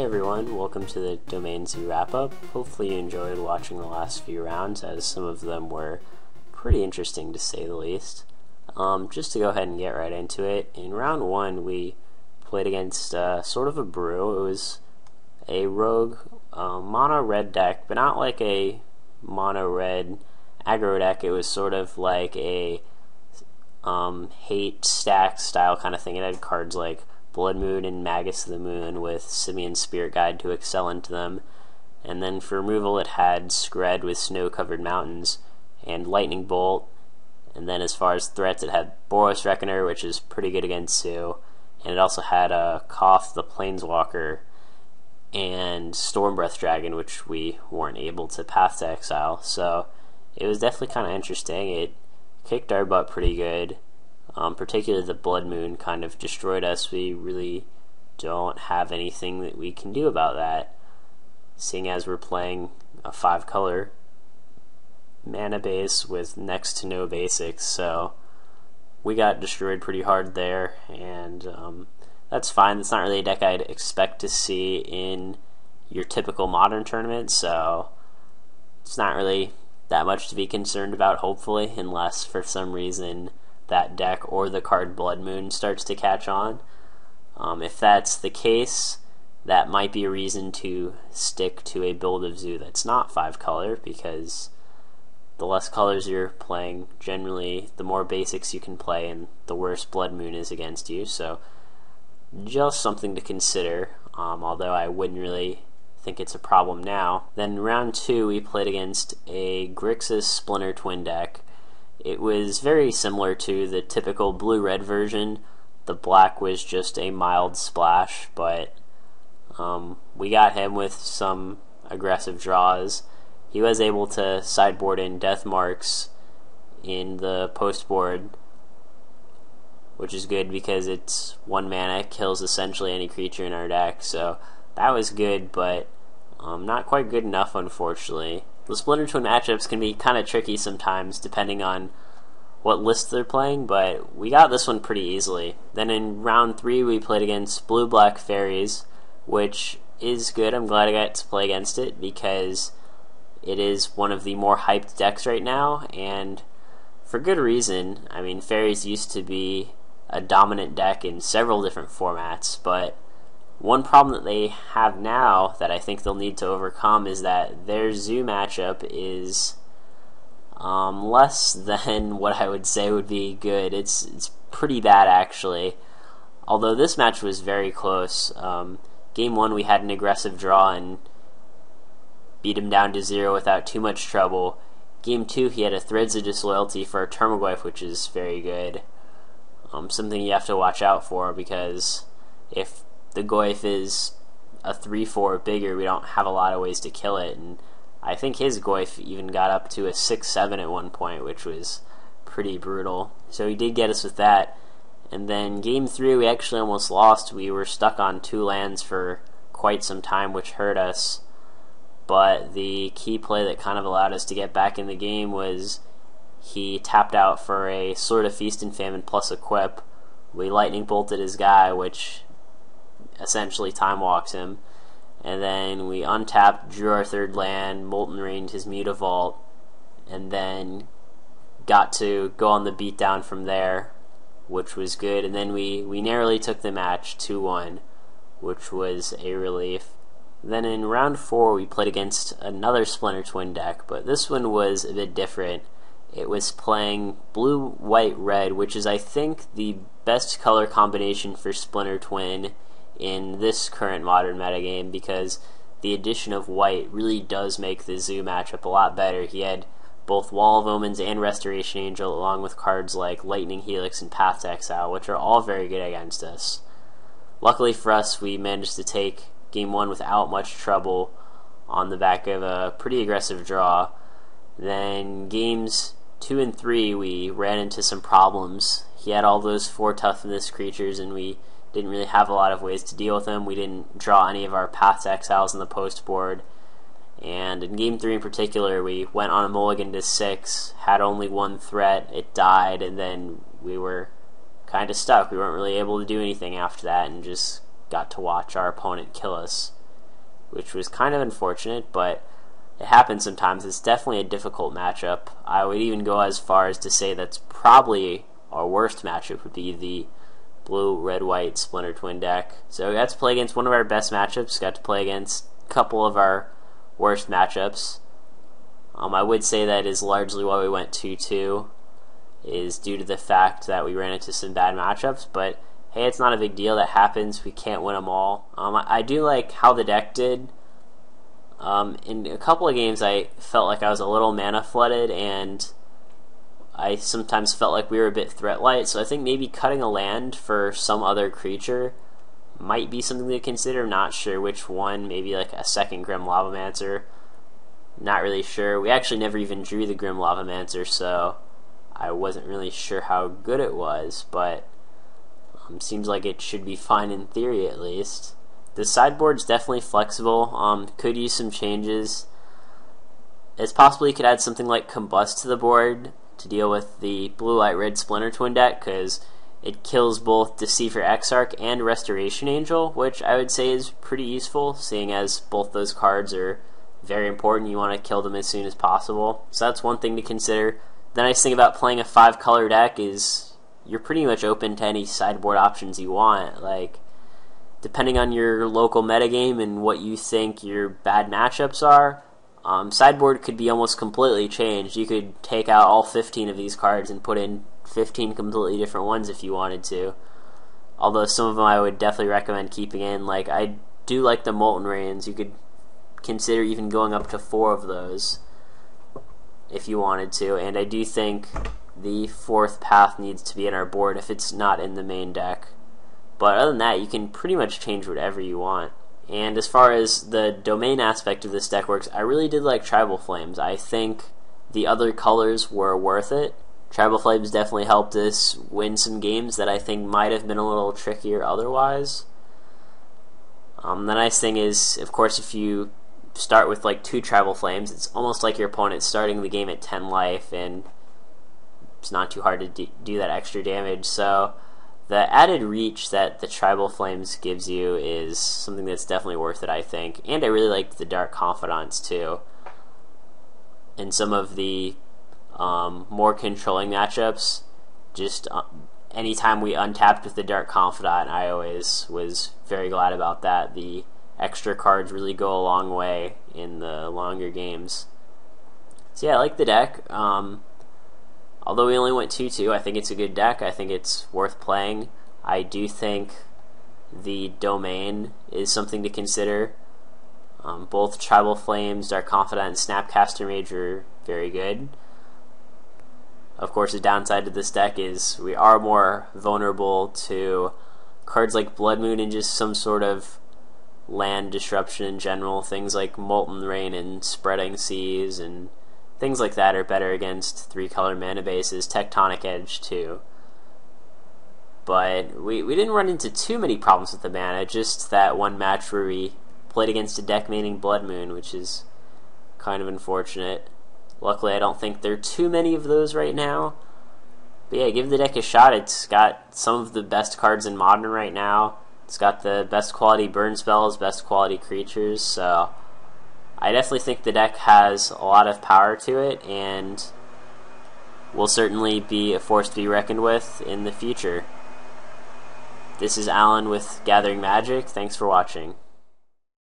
Hey everyone, welcome to the Domain Zoo wrap-up. Hopefully you enjoyed watching the last few rounds, as some of them were pretty interesting to say the least. Just to go ahead and get right into it, in round 1 we played against sort of a brew. It was a rogue mono red deck, but not like a mono red aggro deck. It was sort of like a hate stack style kind of thing. It had cards like Blood Moon and Magus of the Moon with Simian Spirit Guide to Excel into them. And then for removal it had Skred with Snow-Covered Mountains and Lightning Bolt. And then as far as threats, it had Boros Reckoner, which is pretty good against Sue. And it also had Koth the Planeswalker and Stormbreath Dragon, which we weren't able to path to exile. So it was definitely kind of interesting. It kicked our butt pretty good. Particularly the Blood Moon kind of destroyed us. We really don't have anything that we can do about that, seeing as we're playing a 5-color mana base with next to no basics. So we got destroyed pretty hard there, and that's fine. That's not really a deck I'd expect to see in your typical Modern tournament, so it's not really that much to be concerned about, hopefully, unless for some reason that deck or the card Blood Moon starts to catch on. If that's the case, that might be a reason to stick to a build of Zoo that's not 5-color, because the less colors you're playing, generally the more basics you can play and the worse Blood Moon is against you. So just something to consider, although I wouldn't really think it's a problem now. Then round 2 we played against a Grixis Splinter Twin deck. It was very similar to the typical blue-red version. The black was just a mild splash, but we got him with some aggressive draws. He was able to sideboard in Death Marks in the post board, which is good because it's 1 mana, kills essentially any creature in our deck, so that was good, but not quite good enough, unfortunately. The Splinter Twin matchups can be kind of tricky sometimes, depending on what list they're playing, but we got this one pretty easily. Then in round 3 we played against Blue-Black Fairies, which is good. I'm glad I got to play against it, because it is one of the more hyped decks right now, and for good reason. I mean, Fairies used to be a dominant deck in several different formats, but one problem that they have now that I think they'll need to overcome is that their Zoo matchup is less than what I would say would be good. It's pretty bad, actually. Although this match was very close. Game 1 we had an aggressive draw and beat him down to 0 without too much trouble. Game 2 he had a Threads of Disloyalty for a Tarmogoyf, which is very good. Something you have to watch out for, because if the Goyf is a 3-4 bigger, we don't have a lot of ways to kill it, and I think his Goyf even got up to a 6-7 at one point, which was pretty brutal. So he did get us with that. And then game 3 we actually almost lost. We were stuck on 2 lands for quite some time, which hurt us. But the key play that kind of allowed us to get back in the game was he tapped out for a Sword of Feast and Famine plus Equip. We lightning bolted his guy, which essentially time walks him, and then we untapped, drew our 3rd land, Molten Rained his Mutavault, and then got to go on the beatdown from there, which was good. And then we narrowly took the match 2-1, which was a relief. Then in round 4 we played against another Splinter Twin deck, but this one was a bit different. It was playing blue, white, red, which is I think the best color combination for Splinter Twin in this current Modern metagame, because the addition of white really does make the Zoo matchup a lot better. He had both Wall of Omens and Restoration Angel, along with cards like Lightning Helix and Path to Exile, which are all very good against us. Luckily for us, we managed to take game 1 without much trouble on the back of a pretty aggressive draw. Then games 2 and 3 we ran into some problems. He had all those 4 toughness creatures, and we didn't really have a lot of ways to deal with them. We didn't draw any of our Path to Exiles in the post board. And in game 3 in particular, we went on a mulligan to 6, had only 1 threat, it died, and then we were kind of stuck. We weren't really able to do anything after that and just got to watch our opponent kill us. which was kind of unfortunate, but it happens sometimes. It's definitely a difficult matchup. I would even go as far as to say that's probably our worst matchup would be the blue, red, white Splinter Twin deck. So we got to play against one of our best matchups, got to play against a couple of our worst matchups. I would say that is largely why we went 2-2, is due to the fact that we ran into some bad matchups, but hey, it's not a big deal. That happens. We can't win them all. I do like how the deck did. In a couple of games, I felt like I was a little mana flooded, and I sometimes felt like we were a bit threat light, so I think maybe cutting a land for some other creature might be something to consider. I'm not sure which one. Maybe like a second Grim Lavamancer. Not really sure. We actually never even drew the Grim Lavamancer, so I wasn't really sure how good it was, but seems like it should be fine in theory at least. The sideboard's definitely flexible. Could use some changes. It's possible you could add something like Combust to the board to deal with the blue-white red Splinter Twin deck, because it kills both Deceiver Exarch and Restoration Angel, which I would say is pretty useful, seeing as both those cards are very important. You want to kill them as soon as possible. So that's one thing to consider. The nice thing about playing a 5-color deck is you're pretty much open to any sideboard options you want. Like, depending on your local metagame and what you think your bad matchups are, sideboard could be almost completely changed. You could take out all 15 of these cards and put in 15 completely different ones if you wanted to. Although some of them I would definitely recommend keeping in. Like, I do like the Molten Rains. You could consider even going up to 4 of those if you wanted to, and I do think the 4th path needs to be in our board if it's not in the main deck. But other than that, you can pretty much change whatever you want. And as far as the domain aspect of this deck works, I really did like Tribal Flames. I think the other colors were worth it. Tribal Flames definitely helped us win some games that I think might have been a little trickier otherwise. The nice thing is, of course, if you start with like 2 Tribal Flames, it's almost like your opponent's starting the game at 10 life, and it's not too hard to do that extra damage. So the added reach that the Tribal Flames gives you is something that's definitely worth it, I think. And I really liked the Dark Confidants too. In some of the more controlling matchups, just anytime we untapped with the Dark Confidant, I always was very glad about that. The extra cards really go a long way in the longer games. So yeah, I like the deck. Although we only went 2-2, I think it's a good deck. I think it's worth playing. I do think the domain is something to consider. Both Tribal Flames, Dark Confidant, and Snapcaster Mage are very good. Of course, the downside to this deck is we are more vulnerable to cards like Blood Moon and just some sort of land disruption in general. Things like Molten Rain and Spreading Seas and things like that are better against 3-color mana bases. Tectonic Edge too. But we didn't run into too many problems with the mana, just that one match where we played against a deck maining Blood Moon, which is kind of unfortunate. Luckily, I don't think there are too many of those right now. But yeah, give the deck a shot. It's got some of the best cards in Modern right now. It's got the best quality burn spells, best quality creatures, so I definitely think the deck has a lot of power to it, and will certainly be a force to be reckoned with in the future. This is Alan with Gathering Magic. Thanks for watching.